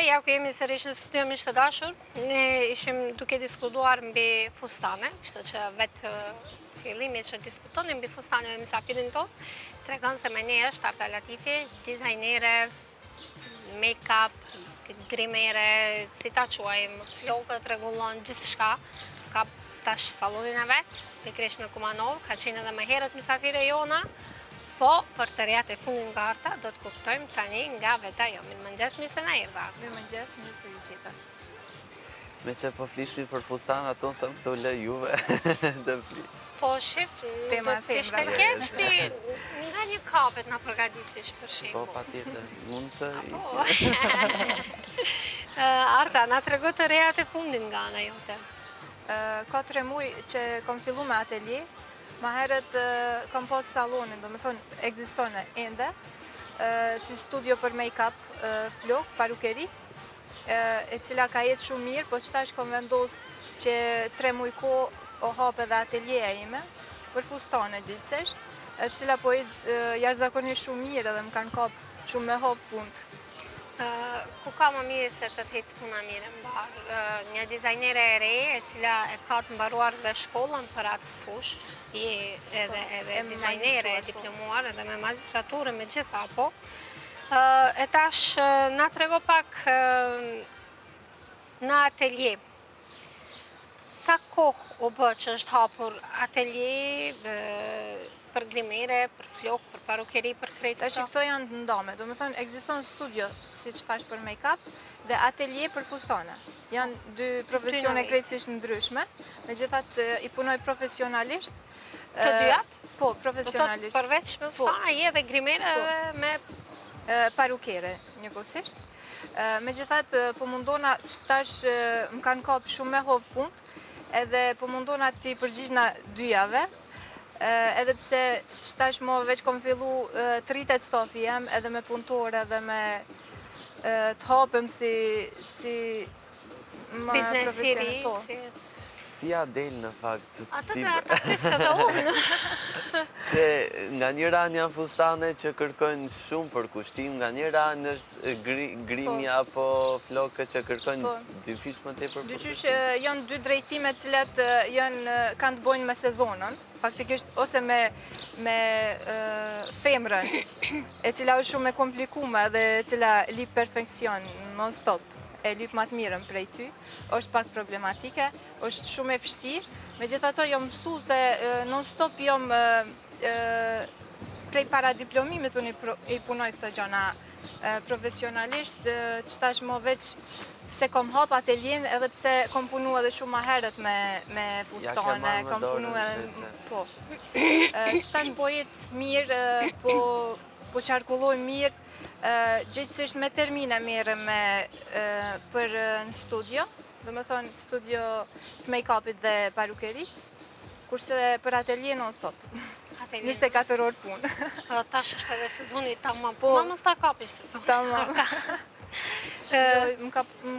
ja ku jemi sërish në studio miq të dashur, ne ishim duke diskutuar mbi fustane, kështu që vetë fillimi që diskutonim mbi fustane me misafirin tonë, tregon se me ne është Arta Latifi, dizajnere, make-up, grimere, si ta quajmë, flokët, rregullon gjithçka. Ka tash sallonin e vet, pikërisht në Kumanov, ka qenë edhe më herët misafire jona. Po, për të rejat e fundin nga Arta, do të kuptojmë tani nga veta jo. Mirëmëngjes, mirë se na erdha. Mirëmëngjes, mirë se ju gjeta. Me që po flisim për fustan, ato në thëmë të lë juve të fli. Po, shif, nuk do të kishte keq ti nga një kapet na përgatisish për shembull. Po, patjetër, mund të... Arta, na trego të rejat e fundin nga ana jote. Ka 3 muaj që kam fillu me atelje. Ma herët kam pas salonin, do me thonë, egzistone ende, si studio për make-up, flok, parukeri, e cila ka jetë shumë mirë, po qëtash kam vendos që 3 muaj ko o hap edhe ateljeja ime, për fustane gjithsesht, e cila po jashtëzakonisht shumë mirë edhe më kanë kap shumë me hap punët. Ku ka më mirë se të thecë puna mirë mbarë? Një dizajnere e re, e cila e ka të mbaruar dhe shkollën për atë fush, edhe dizajnere e diplomuar, edhe me magistraturë, me gjitha, po. E tash, na trego pak në atelje. Sa kohë u bë që është hapur atelje për grimere, për flok, për parukeri, për krejtë? Tash këto janë të ndame, do me thonë, egziston studio, si që tash për make-up, dhe atelje për fustane. Janë 2 profesione krejtësisht ndryshme, me gjithat i punoj profesionalisht. Të dyat? Po, profesionalisht. Përveç me fustane, je dhe grimere me... Parukere, njëkohësisht. Me gjithat, po mundona që tash më kanë kap shumë me hovë punë, edhe po mundona t'i përgjishna 2 jave, edhe pse që tash mo veç kom fillu të rritet stafi jem, edhe me punëtore, edhe me të hapëm si më profesionale. Si a del në fakt? Atë të pysë dhe unë. Se nga një ranë janë fustane që kërkojnë shumë për kushtim, nga një ranë është grimja apo flokët që kërkojnë dyfish më tepër për kushtim. Dyqysh janë 2 drejtime cilat kanë të bojnë me sezonën, faktikisht ose me femrën, e cila është shumë e komplikume dhe cila lip perfekcion, non stop. E lyp më të mirën prej ty, është pak problematike, është shumë e vështirë. Megjithato jam mësu se non-stop jam prej para diplomimit unë i punoj këto gjana profesionalisht, që tash më veç pse kom hap ateljen edhe pse kom punu edhe shumë ma herët me fustane, kom punu edhe... Po. Që tash po jetë mirë, po qarkulloj mirë, gjithësisht me termine merrem për në studio, do me thonë studio të make-upit dhe parukeris, kurse për atelje non-stop. 24 orë punë. Tash është edhe sezoni tamam, po ma mos ta kapish sezoni. Tamam. Më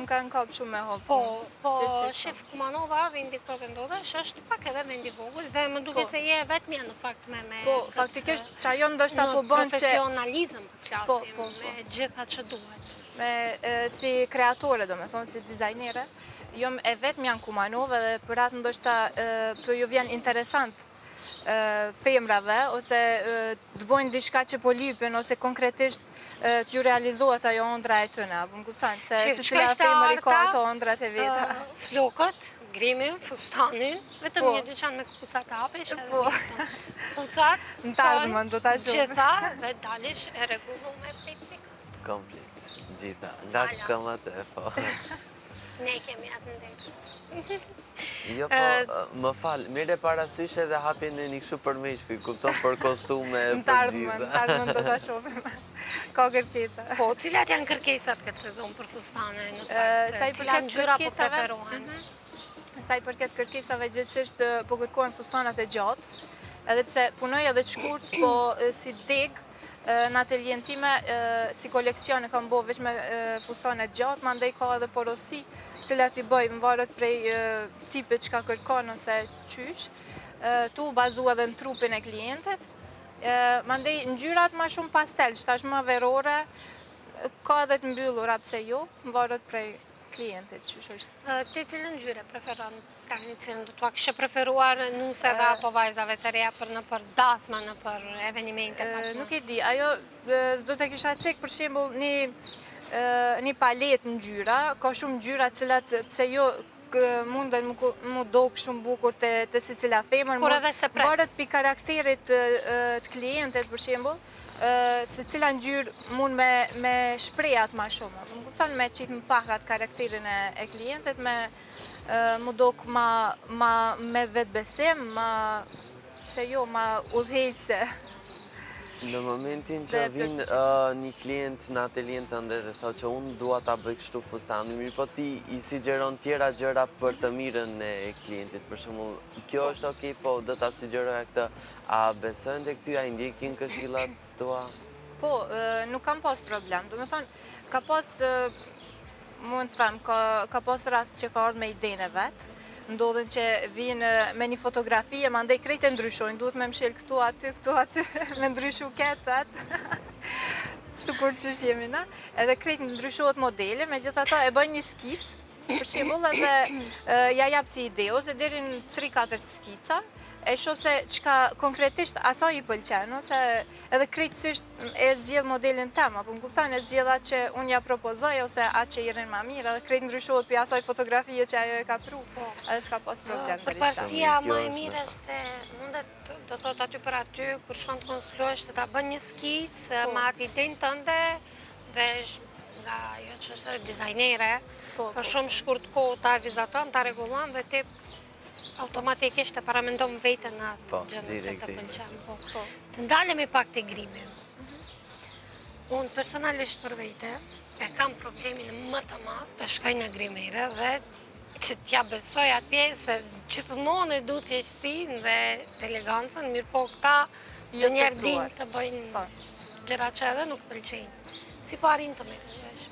kanë kap shumë me hopë. Po, shef Kumanova, vendi ku vendohesh, është pak edhe vendi vogël dhe më duke se je vetmja në fakt me... Po, faktikisht që ajo ndoshta po bën që... Në profesionalizëm po flasim, me gjitha që duhet. Si kreatore, do me thonë, si dizajnere, jom e vetmja në Kumanova dhe për atë ndoshta për ju vjen interesant femrave, ose të bojnë diçka që po lypin, ose konkretisht t'ju realizohet ajo ëndra e tëne, më kuptan, se si cila femër i ka ato ëndrat e veta. Flokët, grimin, fustanin, vetëm një dyqan me kucat hapesh, kucat, në tardhëmën, do t'a shumë. Gjitha, dhe dalish e regullu me pejtësikat. Komplet, gjitha, nga këmët e po. Ne kemi atë ndërë. Jo, po, më falë, mire parasysh edhe hapjen e një kështu për meshkuj, kupton për kostume, për gjitha. Në tardhëmën do t'a shumë. Ka kërkesa. Po, cilat janë kërkesat këtë sezon për fustane, në fakt? Cilat ngjyra po preferohen? Sa i përket kërkesave, gjithësisht po kërkohen fustanat e gjatë, edhe pse punoj edhe të shkurt, po si deg, në ateljen time, si koleksion e kam bo veç me fustanet gjatë, ma ndaj ka edhe porosi, cilat i bëj më varet prej tipit që ka kërkon ose qysh, tu bazu edhe në trupin e klientet, ma ndaj në gjyrat ma shumë pastel, që tash ma verore, ka edhe të mbyllura pse jo, varet prej klientit që është. Ti cilën ngjyre preferon tani, cilën do t'ua kishe preferuar nuseve apo vajzave të reja për dasma, për evenimente? Nuk e di, ajo s'do të kisha cek për shembull një palet ngjyra, ka shumë ngjyra cilat pse jo munden mu dok shumë bukur të secila femër, Kur edhe se pret. varet pi karakterit të klientit për shembull, se cila ngjyrë mund me shprejat ma shumë. Më kupton me qitë më pakat karakterin e klientit, mu dok ma me vetë besim, se jo, ma udhejse. Në momentin që vin një klient në atelien tënde dhe thot që unë dua ta bëj kështu fustanin, mirë po ti i sugjeron tjera gjëra për të mirën e klientit. Për shembull, kjo është okay, po do ta sugjeroja këtë. A besojnë tek ty, a i ndjekin këshillat tua? Po, nuk kam pas problem. Do me thonë, ka pas, mund të them, ka pas rast që ka ardhur me idenë e vetë, ndodhen që vinë me një fotografi e mandej krejt e ndryshojnë, duhet me mshel këtu aty, me ndryshu ketat, sukur qësh jemi na, edhe krejt ndryshohet modele, me gjitha ta e bëjnë një skic, për shembull edhe ja jap si ide, ose deri në 3-4 skica, e shoh se çka konkretisht asaj i pëlqen, ose edhe krejtësisht e zgjedh modelin tem, apo më kupton, e zgjedh atë që unë ja propozoj ose atë që i rrin më mirë, edhe krejt ndryshohet për asaj fotografie që ajo e ka pru, edhe s'ka pas problem. Përparësia më e mirë është se mundet, do thot aty për aty, kur shkon të konstruosh të ta bën një skic me atë idenë tënde dhe nga ajo që është dizajnere, për shumë shkurt kohë ta vizaton, ta rregullon dhe ti automatikisht e paramendon veten në atë gjë se të pëlqen. Të ndalemi pak te grimi. Unë personalisht për vete e kam problemin më të madh të shkoj në grimere dhe që t'ja besoj atë pjesë se gjithmonë e du thjeshtësinë dhe elegancën, mirë po këta dhe njerë din të bëjnë gjëra që edhe nuk pëlqejnë. Si po arrin të merresh?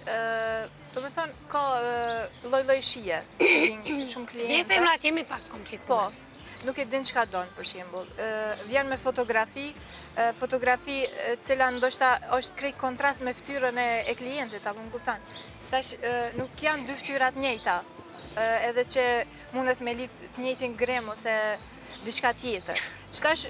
Do me thonë, ka lloj-lloj shije, që vinë shumë klientë. Ne femrat jemi pak komplikuar. Po, nuk e din çka don, për shembull. Vjen me fotografi cila ndoshta është krejt kontrast me fytyrën e klientit, apo më kupton? Stash nuk janë dy fytyrat njëjta, edhe që mundet me lip të njëjtin grem ose diçka tjetër. Stash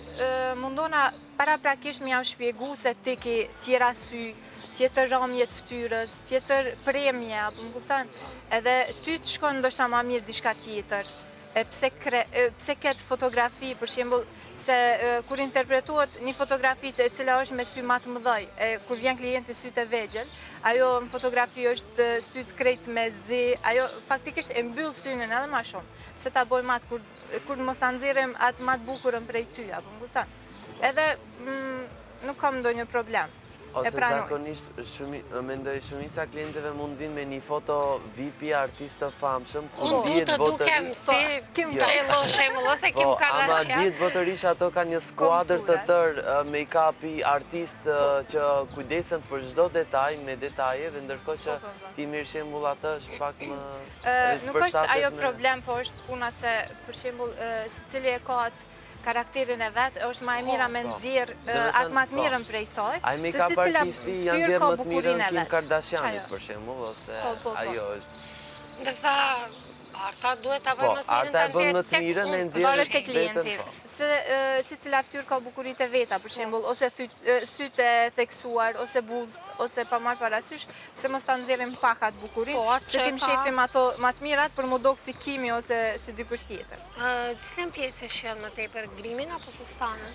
mundona paraprakisht më jam shpjegu se ti ke tjera sy, tjetër ramje të fytyrës, tjetër premje, apo më kupton? Edhe ty të shkon ndoshta më mirë diçka tjetër. Pse ketë fotografi, për shembull, se kur interpretohet një fotografi e cila është me sy më të mëdhej, kur vjen klienti syt e vegjël, ajo në fotografi është syt krejt me zi, ajo faktikisht e mbyll synin edhe më shumë. Pse ta bëjmë atë kur mos ta nxjerrim atë më të bukurën prej ty, apo më kupton? Edhe nuk kam ndonjë problem. Ose zakonisht, mendoj shumica klientëve mund vinë me një foto VIP artist të famshëm, Unë du të dukem si Kim Qello shembull, ose Kim Kardashian. Ama ditë botërisht ato ka një skuadër të tërë make-upi artist që kujdesen për çdo detaj me detaje, dhe ndërkohë që ti mirë shembull atë është pak më nuk është ajo problem, po është puna se për shembull secili e ka atë karakterin e vetë, është ma e mira me nëzirë atë ma të mirën prej saj. Ai make-up artisti janë dhe më të mirën Kim Kardashianit, për shembull, ose ajo është. Ndërsa arta duhet ta bëjnë më të mirën. Arta e bën më të mirën e nxjerrë varet te klienti. Se cila fytyrë ka bukuritë e veta, për shembull, ose sytë e theksuar, ose buzët, ose pa marrë parasysh, pse mos ta nxjerrim pak atë bukurinë, se ti shefim ato më të mirat për mu dok si Kimi ose si dikush tjetër. Cilën pjesë e shijon më tepër, grimin apo fustanin?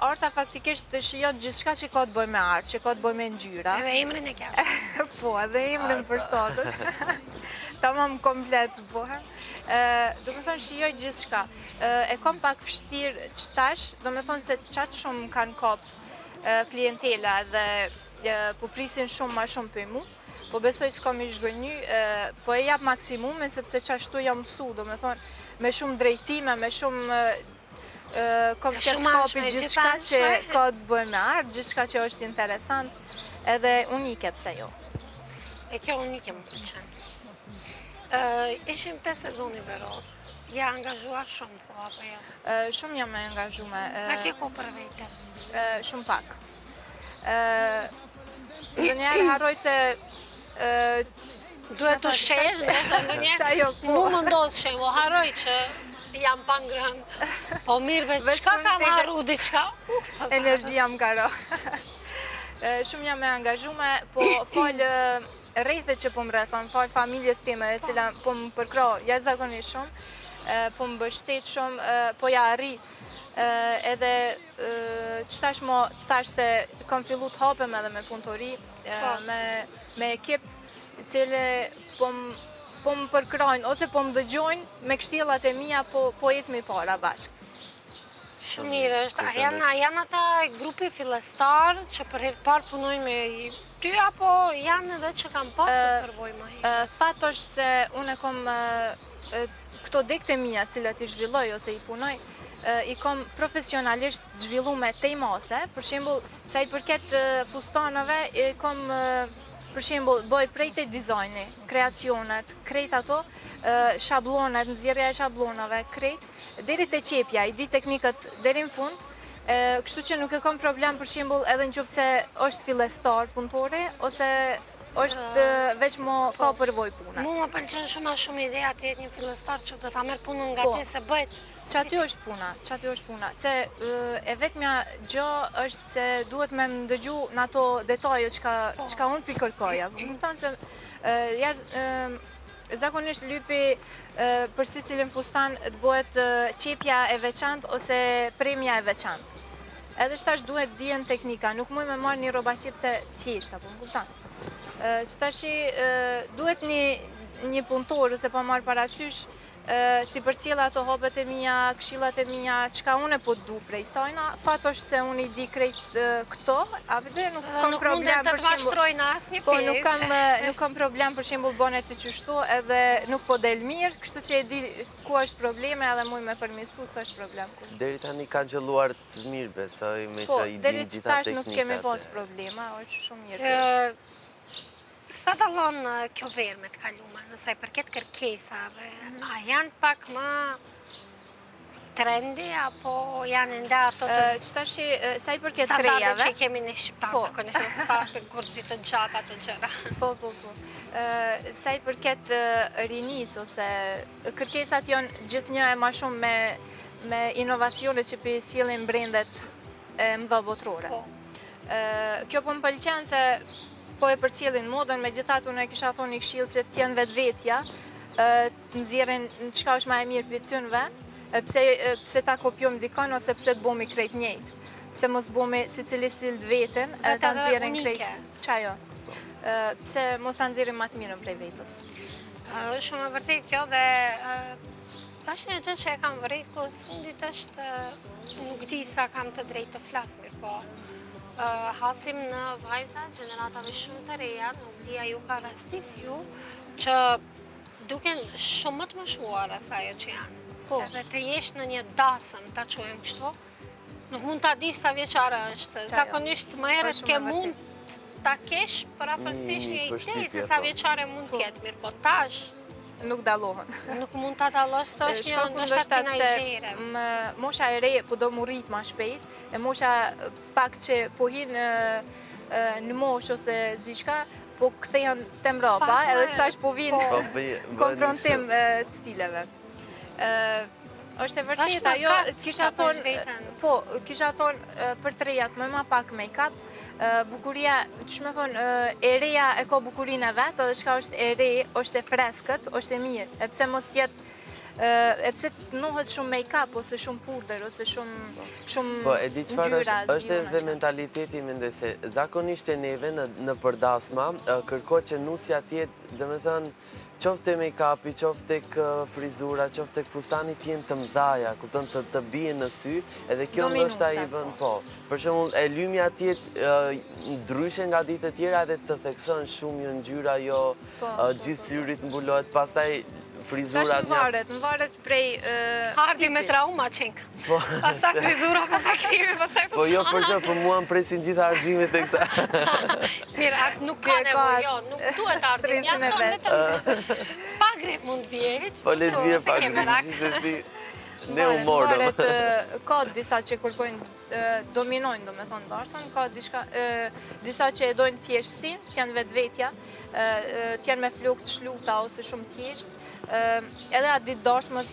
Arta faktikisht shijon gjithçka që ka të bëjë me art, që ka të bëjë me ngjyra. Edhe emrin e kesh. Po, edhe emrin për shtatët. Tamam komplet bëhem. Do me thonë shijoj gjithçka. E kam pak vështirë qtash, do me thonë se qatë shumë kanë kap klientela dhe po prisin shumë ma shumë për mu, po besoj s'kam i zhgënjy, po e jap maksimume sepse qashtu jam mësu, do me thonë me shumë drejtime, me shumë këtë kapi gjithçka që ka të bëjë me art, gjithçka që është interesant, edhe unike pse jo. E kjo unike më pëlqen. Ishim te sezoni veror, ja angazhuar shumë, thua, apo jo? Shumë jam e angazhume. Sa ke kohë për vete? Shumë pak. Ndonjëherë harroj se Duhet të shqesh, ndoshta ndonjëherë. Qajo, po. Mu më ndodh kështu, harroj që jam pa ngrënë. Po mirë, çka kam harru diçka? Energjia më karo. Shumë jam e angazhume, po fal rrethet që po më rrethon, fal familjes time, e cila po më përkro jashtëzakonisht shumë, po më mbështet shumë, po ja arri. Edhe qëtashmo tash se kam fillu të hapem edhe me punëtori, me ekip, cile po më përkrojnë, ose po më dëgjojnë me kështjellat e mia, po ecmi para bashkë. Shumë mirë është. Janë ata grupi fillestar që për herë të parë punojnë me ty, apo janë edhe që kanë pasur përvojë më herë? Fat është se unë kom këto dekte mia, cilat i zhvilloj ose i punoj, i kom profesionalisht zhvillu me tejmase, për shembull, sa i përket fustanëve, i kom, për shembull, bëj prej te dizajni, kreacionet, krejt ato, shablonet, nxjerrja e shablonave, krejt, deri te qepja, i di teknikët deri në fund, kështu që nuk e kam problem, për shembull, edhe nëse është fillestar punëtori, ose është veç mo ka përvojë puna. Mu më pëlqen shumë ideja të jetë një fillestar që do ta merr punën nga ti, se bëhet. Çati është puna, se e vetmja gjë është se duhet me më dëgju në ato detaje çka unë pi kërkoja. Kupton se zakonisht lypi për secilin fustan të bëhet qepja e veçantë ose premja e veçantë. Edhe shtash duhet dijen teknika, nuk muj me marrë një rroba qepse thjesht, apo më kupton. Qëtashi duhet një punëtor ose pa marrë parasysh ti përcjella ato hobet e mia, këshillat e mia, çka unë po du prej sajna. Fat është se unë i di krejt këto, dhe nuk kam problem për shembull. Po nuk kam problem për shembull bonet të qështu, edhe nuk po del mirë, kështu që e di ku është probleme edhe muj me përmirësu së është problem. Deri tani ka qelluar të mirë, besoj, me që i di gjitha teknikat. Deri nuk kemi pas problema, është shumë mirë. Sa dallon kjo verë me të kalume, nëse i përket kërkesave, a janë pak më trendi, apo janë ende ato të Qëtashi, sa i përket trejave... standardet që kemi në shqiptarë të koneshtë, sa të kurzit të gjata të gjëra. Po. Sa i përket rinis, ose kërkesat janë gjithë një e ma shumë me inovacione që për sjellin brendet e mëdha botrore. Kjo po më pëlqen se po e përcjellin modën, me gjithatë unë e kisha thonë një këshill që t'jenë vetvetja, të nxjerrin çka është më e mirë për tynve, pse ta kopjojmë dikon ose pse të bëmi krejt njëjtë. Pse mos bëmi secili stil të vetën, ta nxjerrin krejt çajo. Pse mos ta nxjerrim më të mirën prej vetës. Është shumë e vërtetë kjo, dhe është një gjë që e kam vërejt kohës fundit, është nuk di sa kam të drejtë të flas mirë, po hasim në vajza gjeneratave shumë të reja, nuk dia ju ka rastis ju, që duken shumë më të moshuara se ajo që janë. Edhe të jesh në një dasëm, ta quajmë kështu, nuk mund ta dish sa vjeçare është. Zakonisht më herët ke mund ta kesh parafërsisht një ide se sa vjeçare mund të ketë, mirë, po tash nuk dallohen. Nuk mund ta dallosh, është një ndoshta tinajzhere. Mosha e re po do mu rrit më shpejt, e mosha pak që po hin në moshë ose s'diçka, po kthehen te mbrapa, edhe çtash po vinë konfrontim të stileve. Është e vërtetë, ajo kisha thonë për trejat më pak make-up, bukuria, që me thonë, e reja e ka bukurinë e vetë, edhe shka është e re, është e freskët, është e mirë. E pse mos tjetë, e pse të nohet shumë make-up, ose shumë pudër, ose shumë Po, e di çfarë është edhe mentaliteti, mendoj se zakonisht e neve në përdasma, kërko që nusja tjetë, dhe me thënë, qofte make-upi, qofte frizura, qofte fustani t'jenë të mdhaja, kupton të bie në sy, edhe kjo ndoshta i bën po. Për shembull, e lymja tjetë ndryshe nga ditët tjera edhe të thekson shumë jo ngjyra, jo gjithë syrit mbulohet, pastaj frizurat më varet prej Hardi me trauma qenë. Pastaj frizura, pastaj krimi, pastaj fustani. Po jo për që, për mua më presin gjithë argjimet e këta. Mirë, nuk ka nevojë, jo, nuk duhet argjim, janë vetëm pa grep mund vjeç. Po le të vje pa grep, gjithsesi. Ne u morëm. Ka disa që kërkojnë dominojnë, do me thonë darsën, ka disa që e dojnë thjeshtësin, t'janë vetvetja, t'janë me flokë të shluta ose shumë thjeshtë, edhe atë ditë darsmës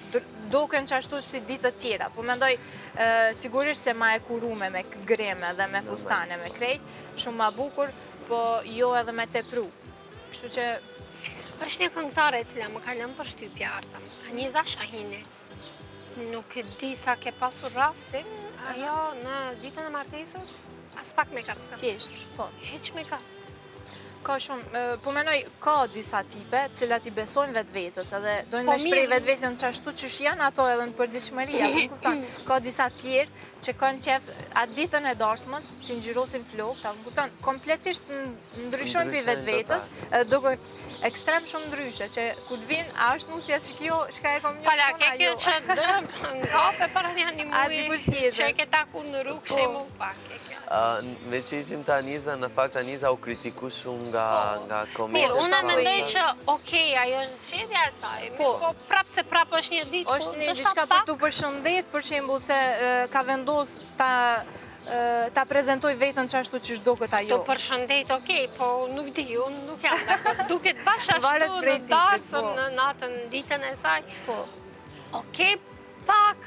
doken që ashtu si ditë të tjera, po mendoj sigurisht se ma e kurume me greme dhe me fustane, me krejt, shumë ma bukur, po jo edhe me tepru. Kështu që Është një këngëtare e cila më ka lënë për shtypja Arta. Aniza Shahini. Nuk e di sa ke pasur rastin, ajo në ditën e martesës, as pak me ka s'ka. thjesht, po. Heq me ka. Ka shumë, po menoj, ka disa tipe, cilat i besojnë vetë vetës, edhe dojnë Po me shprej mirë. vetë vetën që ashtu që janë ato edhe në përditshmëria, po kupton. Ka disa tjerë që kanë qef atë ditën e darsmës, t'i ngjyrosin flokë, ta kupton, kompletisht ndryshojnë për vetë vetës, duke ekstrem shumë ndryshe, që ku të vinë, a është nusja që kjo, shka e kom një Pala, ke kjo që dërëm ngape para një A, dikush muaj, tjetër. që e ke taku në rrugë, shemu pak e kjo. Me që ishim të Aniza, në fakt Aniza u kritiku shumë nga komente. Mirë, unë po, mendoj po. që okej, ajo është zgjedhja e saj, Po. po prapë se prapë është një ditë, është po një ndoshta diçka për pak. t'u përshëndet, për shembull se ka vendos ta prezentoj vetën që ashtu që shdo këtë ajo. Të përshëndet, okej, po nuk di, unë nuk jam dakord. Duket bash Varet ashtu prej në tipit, darsën, po. në natën, ditën e saj. Po. Okej, pak,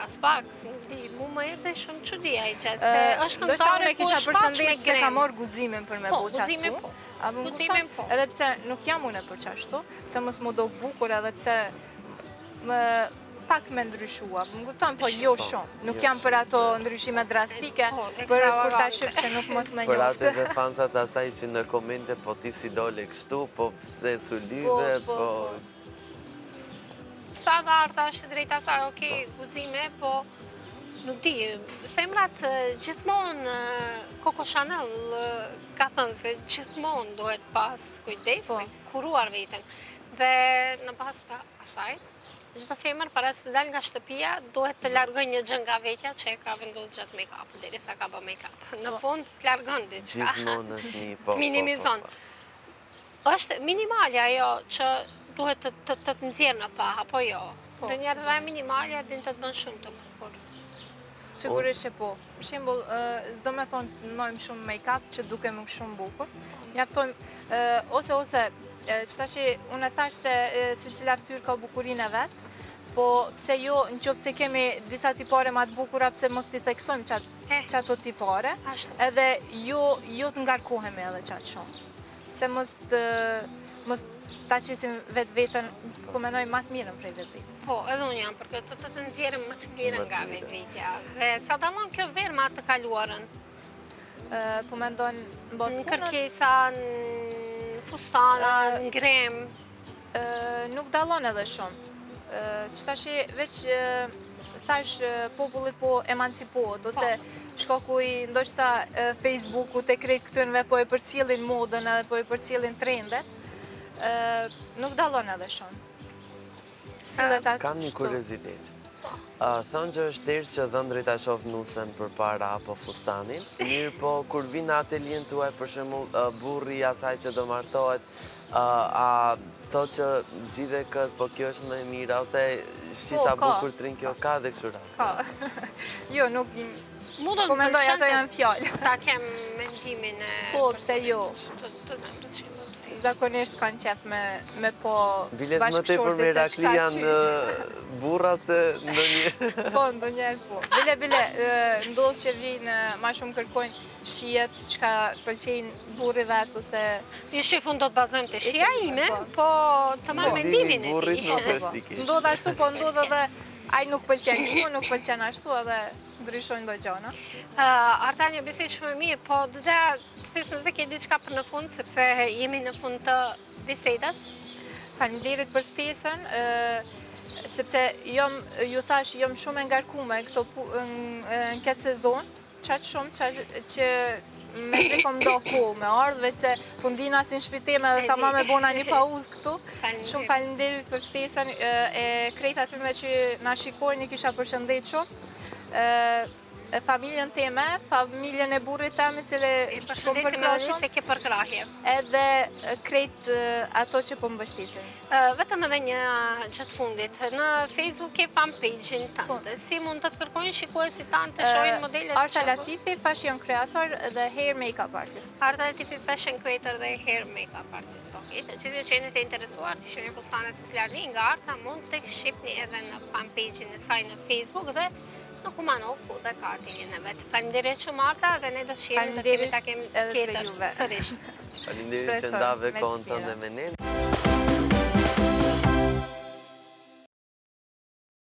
as pak, nuk di, mu më erdhe shumë çudia i gjë, se është Ndoshta këngëtare unë e ku kisha shfaq me përshëndet se ka grem. marrë guximin për me Po, bo qatë guximin punë. po. A më Guximin kupton? po. Edhe pse nuk jam unë për qashtu, pse mos mu dok bukur edhe pse më pak me ndryshua, më kupton, po jo Po, shumë. Nuk jo jam për ato ndryshime drastike, Po, për ta ekstravagante. shif që nuk mos me Për atë njoftë. dhe fansat asaj që në komente po ti si dole kështu, po pse su lyve, Po, po... Sa dhe Arta është e drejta saj, okej, guxime, po nuk di, femrat gjithmonë Coco Chanel ka thënë se gjithmonë duhet pas kujdes Po. me kuruar veten. Dhe në bazë të asaj, çdo femër para se të dalë nga shtëpia duhet të largojë një gjë nga vetja që e ka vendosur gjatë make-up, derisa ka bë make-up. Në fund të largon diçka. Gjithmonë është një po, Të minimizon. Është minimalja ajo që duhet të nxjerrë në pa, apo jo? Po. Ndonjëherë dhe minimalja din të të bën shumë të bukur. Sigurisht që po. Për shembull, s'do me thonë nojmë shumë make-up që dukem shumë bukur. Mjaftojmë, ose, qëta që unë e thash se si cila fytyrë ka bukurinë e vetë, po pse jo, në qoftë se kemi disa tipare ma të bukura, pse mos t'i theksojmë qato tipare, Ashtu. edhe jo të ngarkohemi edhe qatë shumë. Pse mos ta qesim vetë vetën, po menoj ma të mirën prej vetë vetës. Po, edhe unë jam për këtë, të nxjerrim më të mirën Më të nga mirën. vetvetja. Dhe sa dallon kjo verë me atë të kaluarën? Po mendon në bas Në punës, kërkesa, në fustana, në grem. nuk dallon edhe shumë. Qëta që veç thash populli po emancipohet, ose shkaku i ndoshta Facebooku të krejt këtynve po e përcjellin modën edhe po e përcjellin trendet, nuk dallon edhe shumë. Sillet atë Kam një kështu. kuriozitet. Thonë që është tërës që dhëndrit a shoh nusën për para apo fustanin, mirë po kur vinë atelien tuaj për shembull burri asaj që do martohet, a thotë që zgjidhe këtë, po kjo është më e mira, ose shi Po, sa ka. bukur trin kjo ka dhe kështu rast. Ka. Jo, nuk, Mu do po të mendoj ato pëlqente janë fjalë. ta kem mendimin e... Po, pse jo. Të zemrës që më pse. Zakonisht kanë qef me po Biles më tepër me Irakli janë burrat se ndonjë. Po, ndonjëherë po. Bile, ndodhë që vinë, ma shumë kërkojnë shijet, çka pëlqejnë burri vetë, ose... Ju shifun do të bazojmë të shia ime, po të marrë Po, mendimin e burrit ti. nuk është i keq. Ndodhë ashtu, po ndodhë edhe ai nuk pëlqen kështu, nuk pëlqen ashtu, edhe ndryshojnë do gjona. Arta një bisedë shumë e mirë, po do të pyes nëse ke diçka për në fund, sepse jemi në fund të bisedës. Faleminderit për ftesën, sepse ju thash, jom shumë e ngarkume në këtë sezon, qatë shumë që me të kom do kohë me ardhë, veç se pundina si në shpiteme dhe ta ma me bona një pauzë këtu. Shumë faleminderit për ftesën, e krejt atyme që na shikojnë, i kisha përshëndet shumë. familjen time, familjen e burrit tem i cili I shumë përshëndesim edhe përkrahshëm, se ke përkrahje. edhe krejt ato që po mbështesin. Vetëm edhe një gjë të fundit. Në Facebook ke fanpage-in tënde. Si mund të të kërkojnë shikuesit tanë të shohin modelet? Arta Latifi, fashion creator dhe hair makeup artist. Arta Latifi, fashion creator dhe hair makeup artist. Okej, të gjithë që jeni të interesuar të shihni fustanet të cilat vijnë nga Arta, mund të shihni edhe në fanpage-in e saj në Facebook dhe në Kumanov, ku dhe ka artinjën e vetë. Faleminderit shumë Arta dhe ne do të shihemi të kemi takim tjetër sërish. Faleminderit që ndave kohën tënde me ne.